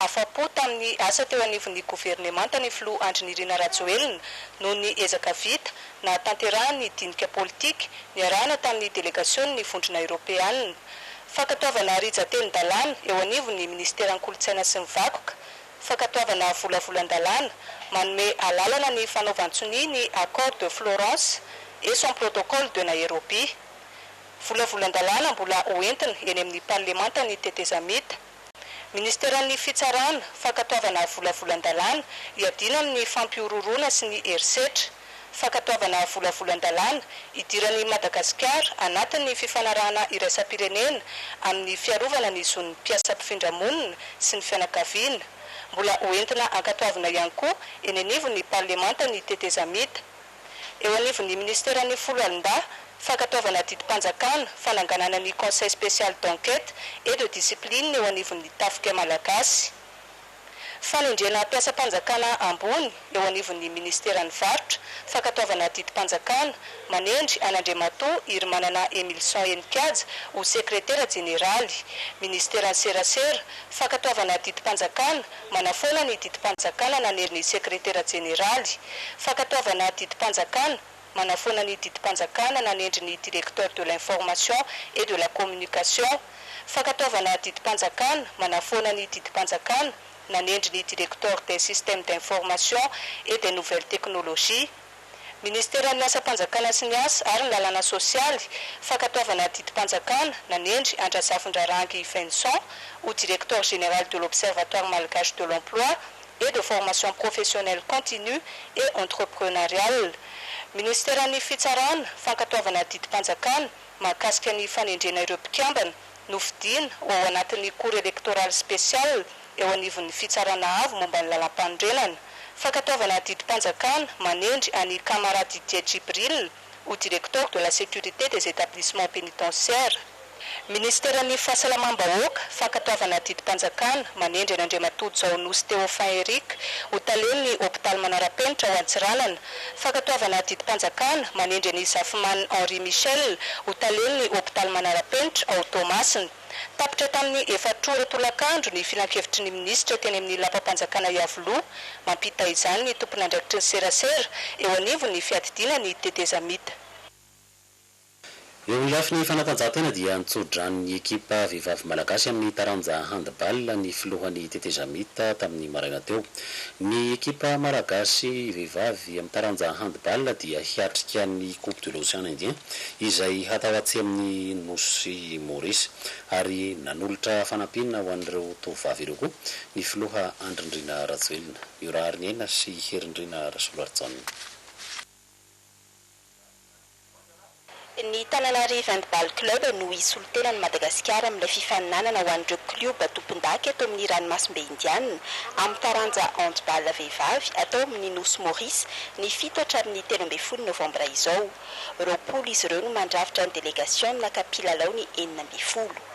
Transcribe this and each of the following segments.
afapo tamin'ny asa teo anivon'ny gouvernemanta ny filoha Andrinirina Rajoelina noho ny ezaka vita na tanterahany dinika politika ny arahana tamin'ny delegasion'ny vondrona Europeanina. Fakatoavana rijateny-dalàna eo anivon'ny ministeran'ny kolotsaina sy ny vakoka, fakatoavana volavolan-dalàna manome alalana ny fanaovan-tsony ny accord de Florence et son protocole de Nairobi. Volavolan-dalàna mbola hoentina eny amin'ny parlemanta ny tetezamita. Ministeran'ny fitsarana fakatoavana volavolan-dalàna iadina amin'ny fampiororona sy ny herisetra. Fakatoavana volavolan-dalàna idiran'ny Madagasikara anatin'ny fifanarahana iraisam-pirenena amin'ny fiarovana ny zon'ny mpiasa-pifindra-monina sy ny fianakaviana. Mbola hoentina ankatoavana ihany koa eny anivon'ny parlemanta ny tetezamita. Eo anivon'ny ministeran'ny Foloalinda fakatoavana didim-panjakana fananganana ny conseil spécial d'enquête et de discipline eo anivon'ny tafika malagasy. Fanendrena mpiasa-panjakana ambony eo anivon'ny ministeran'ny varotra fakatoavana didim-panjakana manendry an'Andriamatoa iry manana Emilson Enikadja ho sekretera jeneraly. Ministeran'ny serasera fakatoavana didim-panjakana manafoana ny didim-panjakana nanerin'ny sekretera jeneraly. Fakatoavana didim-panjakana manafoana ny didim-panjakana nanendry ny directeur de l'information et de la communication. Fakatoavana didim-panjakana manafoana ny didim-panjakana nanendry ny directeur des systèmes d'information et des nouvelles technologies. Ministeran'ny asa-panjakana sy ny asa ary ny lalàna sosialy fakatoavana didim-panjakana nanendry Andrazafindrarangy Vincent au directeur général de l'Observatoire malgache de l'emploi et de formation professionnelle continue et entrepreneuriale. Ministeran'ny fitsarana fakatoavana didim-panjakana mahakasika ny fanendrena ireo mpikambana nofidiana ao anatin'ny cour électorale spéciale eo anivon'ny fitsarana avo momba ny lalam-pandrenana. Fakatoavana didim-panjakana manendry any camarade Didier Djibril au directeur de la sécurité des établissements pénitentiaires. Ministeran'ny fahasalamam-bahoaka fakatoavana didim-panjakana manendry an'Andriamatoa Jaonosy Théophane Eric ho talen'ny hôpital manara-penitra ao Antsiranana. Fakatoavana didim-panjakana manendry any Zafimany Henri Michel ho talen'ny hôpital manara-penitra ao Tomasina. Tapitra tamin'ny efatrora tolakandro ny filan-kevitry ny ministra teny amin'ny lapam-panjakana Iavoloha mampita izany ny tompon'andraikitry ny serasera eo anivon'ny fiadidiana ny tetezamita. Eo amin'ny lafiny fanatanjahantena dia nitsodran'ny ekipa vehivavy malagasy amin'ny taranja handball ny filohan'ny tetezamita tamin'ny maraina teo. Ny ekipa malagasy vehivavy amin'ny taranja handball dia hiatrika ny Coupe de l'Océan Indien izay hatao atsy amin'ny nosy Maurice ary nanolotra fanampina ho an'ireo tovovavy ireo koa ny filoha Andrindrina Rajoelina. Miorahary ny aina sy Herindrina Rasoloartsana. Ny Tananarivo Handball Club no isolotena ny Madagasikara amin'ilay fifaninanana ho an'ireo klioba tompon-daka eto amin'ny ranomasimbe indianina amin'ny taranja handball vehivavy atao amin'ny nosy Maurice ny 7 hatramin'ny 13 novambra izao. Roapolo izy ireo no mandrafitra ny délégation kapilalao ny 9.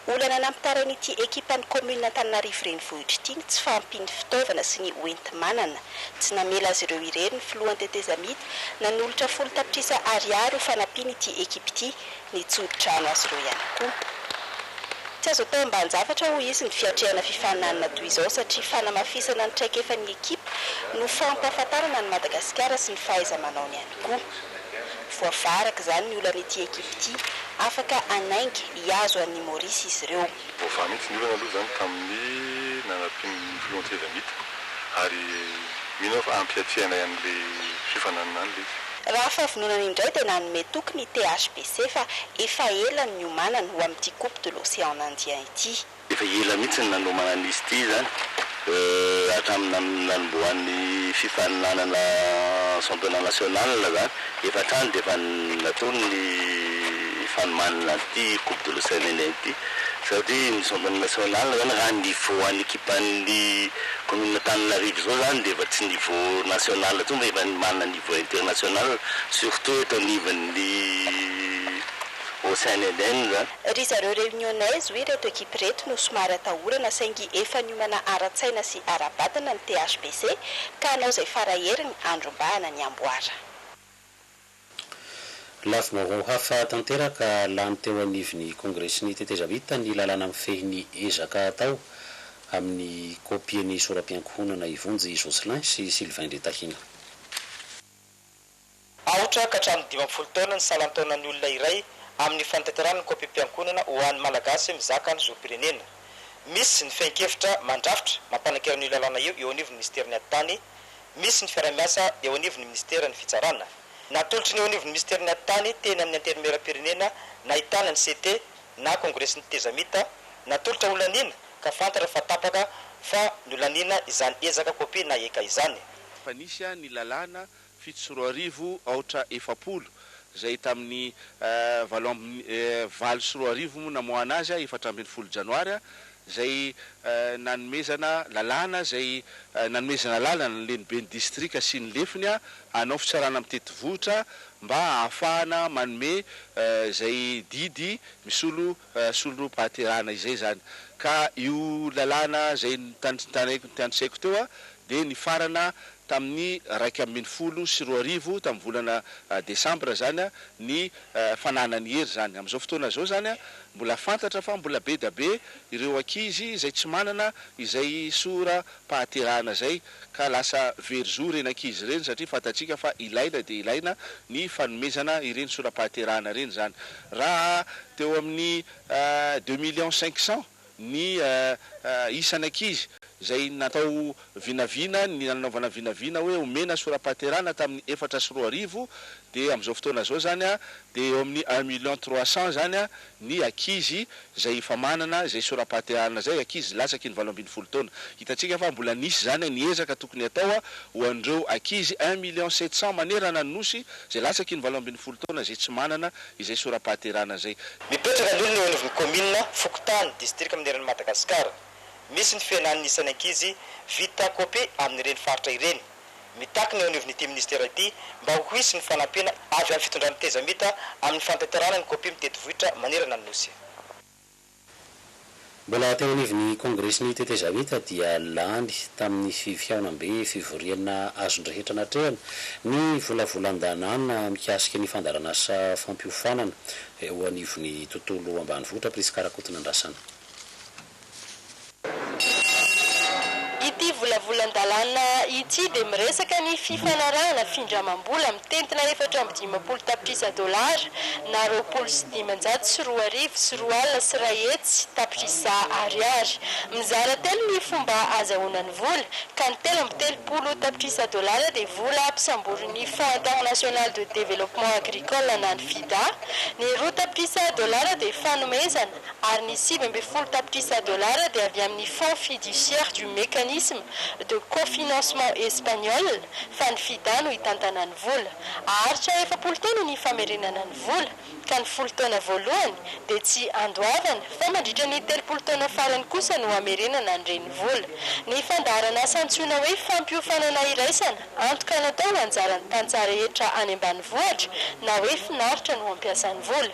Olana nampitarain'ity ekipan'ny commune Antananarivo renivohitra ity tsy fahampiany fitaovana sy ny oenti-manana. Tsy namela azy ireo ireny ny filohan'ny tetezamita nanolotra folo tapitrisa ariary ho fanampiany ity ekipa ity ny tsodin-trano azy ireo ihany koa. Tsy azo atao ambanin-javatra ho izy ny fiatrehana fifaninanana toy izao satria fanamafisana ny traikefan'ny ekipa no fampahafantarana ny Madagasikara sy ny fahaiza-manaony ihany koa. Voafaraka izany ny olan'ity ekipa ity afaka anaingy hiazo an'ny Maurice izy ireo. Voafanitsy ny olana aloha izany tamin'ny nanampian'ny filohan'ny tetezamita ary mino fa ampiatrehana an'ilay fifaninanana an'ilay izy. Raha fahavononana indray dia nanome toky ny THBC fa efa ela ny niomanana ho amin'ity Coupe de l'Océan Indien ity. Efa ela mihitsy ny nanomanana izy ity zany hatramin'ny nanomboan'ny fifaninanana championnat national zany efa trano dia efa natao ny fanomanana ity Coupe de l'Océan Indien ity satria ny championnat national zany raha niveau an'ny ekipan'ny commune Antananarivo zao zany dia efa tsy niveau national intsony fa efa manana niveau international surtout eto anivon'ny Océan Indien zany. Ry zareo réunionnais hoe reto ekipa reto no somary atahorana saingy efa niomana ara-tsaina sy ara-batana ny THBC ka hanao izay faraheriny androm-bahana ny amboara. Lafim-baovao hafa tanteraka lany teo anivon'ny kongresy ny tetezamita ny lalàna mifehy ny ezaka atao amin'ny kopiany soram-piankohonana Ivonjy Joselin sy Sylvain Ndretahina. Aotra ka hatramin'ny 12 taona ny salantaonan'ny olona iray amin'ny fanatanterahana ny kopim-piankonana ho an'ny malagasy mizaka ny zoam-pirenena. Misy ny fenkevitra mandrafitra mampanakera ny lalàna eo anivon'ny ministerin'ny tany, misy ny fiara-miasa eo anivon'ny ministeran'ny fitsarana. Natolotry ny eo anivon'ny ministerin'ny tany teny amin'ny antenimera-pirenena nahitana ny CT na kongresin'ny tezamita, natolotra olanina ka fantatra fa tapaka fa nolanina izany ezaka kopy na eka izany. Fanisy ny lalàna fito sy roa arivo aotra efapolo zay tamin'ny valo sy roa arivo moa namoana azy 14 janoary zay nanomezana lalàna zay nanomezana lalàna lehiben'ny distrika sy ny lefiny anao fitsarana amin'ny tetivohitra mba ahafahana manome zay didy misolo solo pahaterana izay zany ka io lalàna zay tandrisaiko teo dia ny farana tamin'ny 110 sy 2 arivo tamin'ny volana desambra zany ny fananany hery zany amin'izao fotoana zao zany mbola fantatra fa mbola be da be ireo ankizy izay tsy manana izay sora pahaterana zay ka lasa verzore ny ankizy reny satria fantatsika fa ilaina dia ilaina ny fanomezana ireny sora pahaterana reny zany raha teo amin'ny 2,500,000 ny isany ankizy zay natao vinavina ny nanaovana vinavina hoe omena sora-pahaterana tamin'ny 4 sy 2 arivo dia amin'izao fotoana zao zany dia eo amin'ny 1,300,000 zany ny ankizy zay efa manana zay sora-pahaterana zay ankizy latsaky ny 12 taona. Hitatsika fa mbola nisy zany ny ezaka tokony atao ho an'ireo ankizy 1,700,000 manerana ny nosy zay latsaky ny 12 taona zay tsy manana izay sora-pahaterana zay. Mipetraka ny olona eo anivon'ny komina Fokotany distrika amin'ny eran'ny Madagasikara. Misy ny fianan'ny isan'ny ankizy vita kopy amin'ireny faritra ireny. Mitakiny eo anivon'ity ministera ity mba ho hisy ny fanampiana avy amin'ny fitondran'ny tezamita amin'ny fanatanterahana ny kopy mitetivohitra manerana ny nosy. Mbola teo anivon'ny kongresin'ny tetezamita dia lany tamin'ny fifiaonam-be fivoriana azon-drehetra natrehana ny volavolan-danàna mikasika ny fandarana asa fampiofanana eo anivon'ny tontolo ambanivohitra Priskarakotina Andrasana. Ity volavolan-dalàna ity dia miresaka ny fifanarahana findramam-bola mitentina 450 tapitrisa dolara na 25 sy 2 arivo sy 2 alina sy 2 hetsy tapitrisa ariary. Mizara telo ny fomba azahoana ny vola ka ny 30 tapitrisa dolara dia vola ampisamborin'ny Fonds International de Développement Agricole na ny FIDA, ny 2 tapitrisa dolara dia fanomezana ary ny 70 tapitrisa dolara dia avy amin'ny Fonds fiduciaire du mécanisme de cofinancement espagnol fa ny FIDA no hitantana ny vola. Aharitra 70 taona ny famerenana ny vola ka ny 10 taona voalohany dia tsy andoavana fa mandritra ny 30 taona farany kosa no hamerenana an'ireny vola. Ny fandarana santsoina hoe fampiofanana iraisana antoka natao anjarany tantsaha rehetra any ambanivohitra na hoe finaritra no ampiasany vola.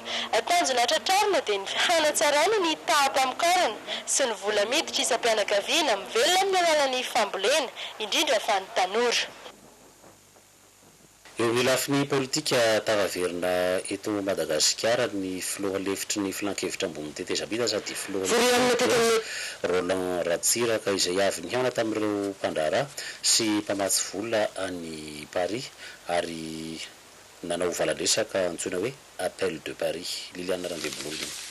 Tanjona tratrarina dia ny hanatsarana ny taham-pamokarana sy ny vola miditra isam-pianakaviana mivelona amin'ny alalan'ny fambolena indrindra fa ny tanora. Eo amin'ny lafiny politika tavaverina eto Madagasikara ny filoha lefitry ny filan-kevitra ambony tetezamita sady filoha Roland Ratsiraka izay avy nihaona tamin'ireo mpandrara sy mpamatsy vola any Paris ary nanao valandresaka antsoina hoe appel de Paris. Liliana Randebololina.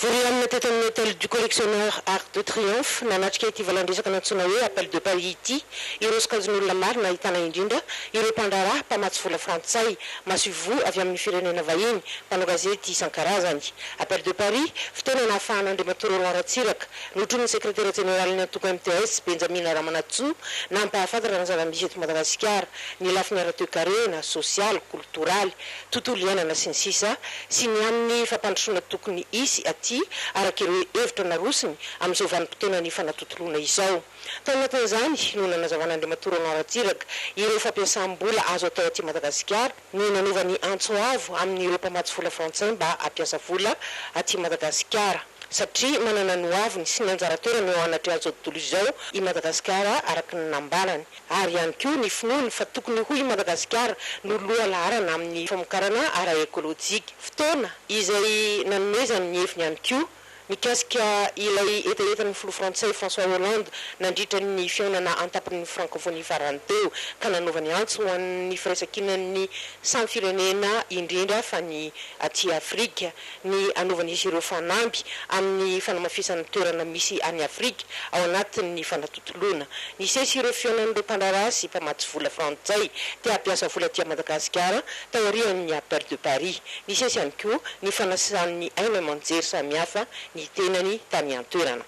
Vory amin'ny tety amin'ny hôtel du collectionneur Arc de Triomphe nanatrika ity valandresaka nantsona hoe appel de Paris ity ireo sokajin'olona maro nahitana indrindra ireo mpandraraha mpamatsy vola frantsay masivo avy amin'ny firenena vahiny mpanao gazety isan-karazany. Appel de Paris fotoana nahafahana Andriamatorolo Roland Ratsiraka notron'ny sekretera général ny antoko MTS Benjamin Ramanatsoa nampahafantatra ny zava-misy eto Madagasikara ny lafiny ara-toe karena social kultural tontolo iainana sy ny sisa sy ny amin'ny fampandrosoana tokony isy aty arak'ireo hevitra narosiny amin'izao vanim-potoana ny fanatontoloana izao. Tao anatin'izany no nanazavana Andriamatorolo Roland Ratsiraka ireo fampiasam-bola azo atao aty Madagasikara ny nanovany antso avo amin'ireo mpamatsy vola frantsay mba ampiasa vola aty Madagasikara satria manana no aviny sy ny anjara toerana eo anatry azo tontolo izao i Madagasikara araky ny nambalany ary ihany koa ny finoany fa tokony ho i Madagasikara no loha laharana amin'ny famokarana ara-ekôlôjika fotoana izay nanomezany ny heviny ihany koa mikasika ilay etenetan'ny filoha frantsay François Hollande nandritra ny fiainana antapon'ny francophonie farany teo ka nanaovany antso ho an'ny firaisan-kinan'ny samy firenena indrindra fa ny aty Afrika ny anaovany izy ireo fanamby amin'ny fanamafisana toerana misy any Afrika ao anatin'ny fanatotoloana. Nisesy ireo fiainan'ireo mpandrara sy mpamatsy vola frantsay te hampiasa vola aty Madagasikara tao aorian'ny Appel de Paris. Nisesy ihany koa ny fanasan'ny aina manjery samihafa ny tenany tany an-toerana.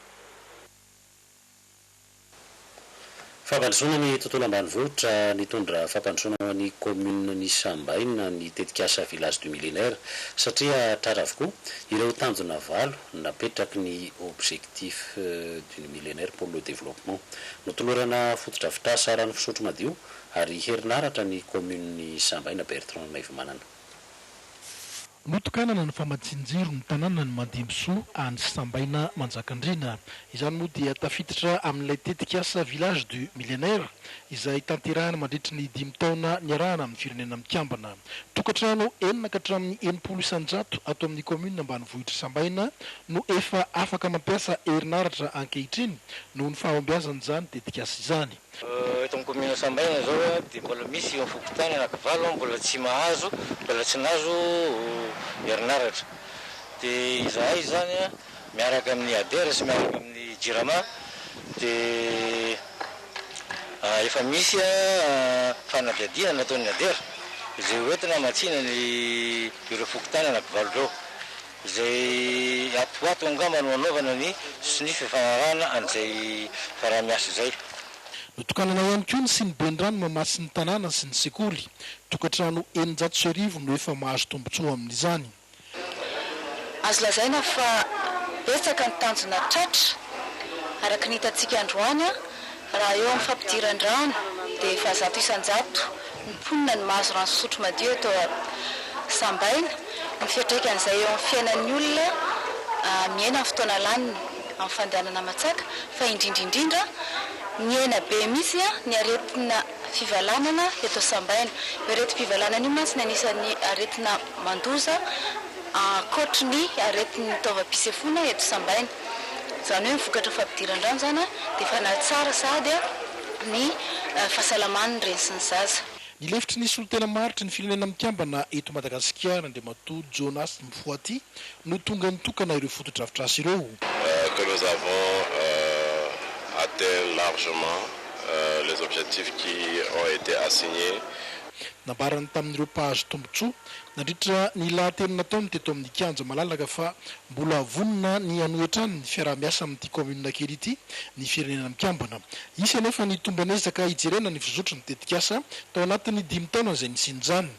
Fampandrosoana ny tontolo ambanivohitra nitondra fampandrosoana ho an'ny commune ny Sambaina ny tetikasa village du millénaire satria tsara avokoa ireo tanjona valo napetraky ny objectif du millénaire pour le développement. Notolorana fotodrafitrasa rano fisotro madio ary herinaratra ny commune ny Sambaina Bertrand Maivomanana. Notokanana ny famaditsinjiro ny tanàna ny Mandimsoa any Sambaina Manjakandriana. Izany moa dia tafiditra amin'ilay tetikasa village du millénaire izay tanterahana mandritra ny 5 taona niarahana amin'ny firenena mikambana. Tokantrano 4 ka hatramin'ny 80 isan-jato ato amin'ny commune ambanivohitra Sambaina no efa afaka mampiasa herinaratra ankehitriny noho ny fahombiazan'izany tetikasa izany. Eto amin'ny commune Sambaina zao dia mbola misy eo fokotany anakivalo mbola tsy mahazo, mbola tsy nazo herinaratra. Dia izahay zany miaraka amin'ny adera sy miaraka amin'ny jirama dia efa misy fanadihadiana nataon'ny adera izay hoentina matsina ny ireo fokotany anakivalo reo izay ato angamba no anaovana ny snify fanarahana an'izay faramiasa izay. Notokanana ihany koa ny Sinibendrano mamasy ny tanàna sy ny sekoly. Tokantrano 400 no efa mahazo tombotsoa amin'izany. Azo lazaina fa betsaka ny tanjona tratra araka ny hitantsika androany raha eo amin'ny fampidiran-drano dia efa 100 isan-jato ny mponina ny mahazo rano fisotro madio eto Sambaina. Ny fiantraikan'izay eo amin'ny fiainan'ny olona miaina amin'ny fotoana laniny amin'ny fandehanana matsaka fa indrindrindrindra miaina be misy ny aretina fivalanana eto Sambaina. Aretim-pivalanana io mantsy ny anisan'ny aretina mandoza ankoatra ny aretin'ny taovam-pisefona eto Sambaina. Izany hoe mivokatra fampidiran-drano zany dia efa natsara sady ny fahasalaman'ny reny sy ny zaza. Ny lefitry ny solotena maritry ny firenena mikambana eto Madagasikara Andriamatoa Jonas Mfoati no tonga nitokana ireo fotodrafitrasa ireo. Que nous avons atteint largement les objectifs qui ont été assignés. Nabarany tamin'ireo mpahazo tombotsoa nandritra ny lahateny nataony teto amin'ny kianja malalaka fa mbola vonona ny anohitrany ny fiarah-miasa amin'ity commune kely ity ny firenena mikambana. Isy anefa ny tombanezaka hijerena ny fizotry ny tetikasa tao anatin'ny 5 taona izay nisinjany.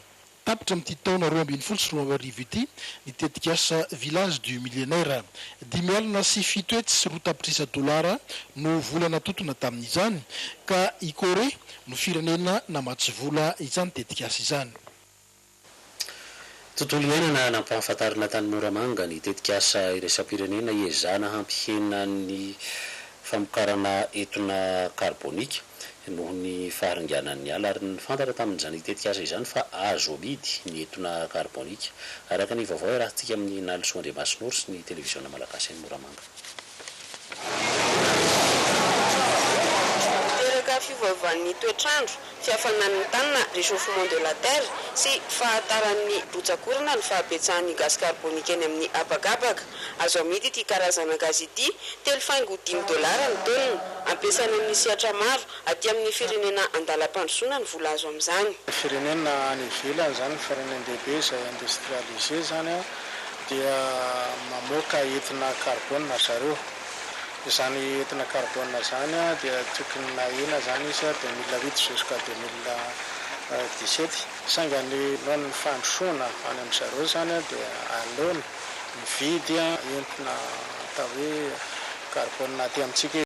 Tapitra amin'ity taona 2020 sy 2021 ity ny tetikasa village du millénaire. 10 alina sy 7 hetsy sy 4 tapitrisa dolara no vola natotona tamin'izany ka i Kore no firenena namatsy vola izany tetikasa izany. Tontolo iainana nampahafantarina tany Moramanga ny tetikasa iraisam-pirenena iezana hampihena ny famokarana entona karbonika noho ny faharinganan'ny ala ary ny fantatra tamin'izany tetikasa izany fa azo amidy ny entona karbonika. Araka ny vaovao rahantsika amin'ny nalisoa Andriamasinoro sy ny televisiona malagasy ny Moramanga. Fivoavan'ny toetrandro, fihafanan'ny tanana, réchauffement de la terre sy fahataran'ny rotsakorana ny fahabetsahan'ny gaz carbonique eny amin'ny abakabaka. Azo amidy ity karazana gaz ity $3.5 ny taonina, ampiasaina amin'ny sehatra maro aty amin'ny firenena andalam-pandrosoana ny vola azo amin'izany. Firenena any ivelany zany firenena lehibe izay industrialisé zany dia mamoaka entina carbone zareo. Izany entina carbone zany dia tokony nahena zany izy 2008 jusqu'à 2017. Sainga ny lohan'ny fandrosoana any amin'ny zareo zany dia aleony mividy entina atao hoe carbone aty amintsika.